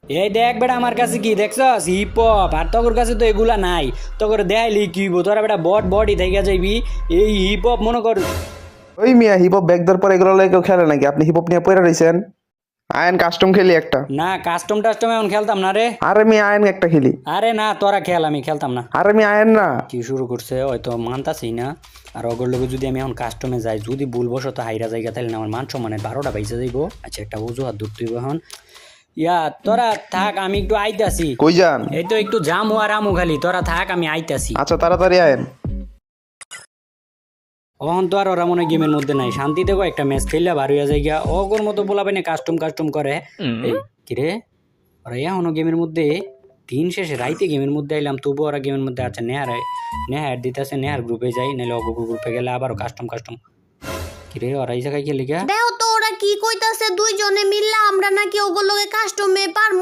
এই দেখ বেটা আমার কাছে কি দেখছস হিপ হপ, আর তোর কাছে তো এগুলা নাই। তোর দেখাইলি কি হইবো, তোরা বেটা বডি থেকে যাইবি। এই হিপ হপ মনে কর। ওই মিয়া হিপ হপ ব্যাগ দেওয়ার পর এগুলো লাগে কেউ খেলে নাকি? আপনি হিপ হপ নিয়ে পড়ে রয়েছেন। আয়েন কাস্টম খেলি একটা। না কাস্টম টাস্টম এখন খেলতাম না রে। আরে মিয়া আয়েন একটা খেলি। আরে না তোরা খেল, আমি খেলতাম না। আরে মিয়া আয়েন না। কি শুরু করছে হয়তো মানতাছি না। আর অগর লোকে যদি আমি এখন কাস্টমে যাই, যদি ভুলবশত হাইরা জায়গা তাহলে না আমার মান সম্মানের 12টা বাইজে যাইব। আচ্ছা একটা অজুহাত ধরতে হইব এখন। ইয়া তোরা থাক, আমি একটু আইতাছি। কই যান? এই তো একটু জামু আর আমু খালি, তোরা থাক আমি আইতাছি। আচ্ছা তাড়াতাড়ি আয়েন। অহন তো আর ওরা মনে হয় গেমের মধ্যে নাই, শান্তি দেবো একটা ম্যাচ খেললে বার হইয়া যায় গিয়া। অগর মতো বলাবে না কাস্টম কাস্টম করে। এই কিরে ওরা এখনো গেমের মধ্যে, দিন শেষে রাইতে গেমের মধ্যে আইলাম তবু ওরা গেমের মধ্যে আছে। নেহার নেহার দিতেছে, নেহার গ্রুপে যাই, নাহলে অগ গ্রুপে গেলে আবারও কাস্টম কাস্টম। কিরে ওরা এই জায়গায় খেলে গিয়া। দেও তো ওরা কি কইতাছে, দুইজনে মিললা আমরা নাকি ওগুলোকে কাস্টমে পারমু।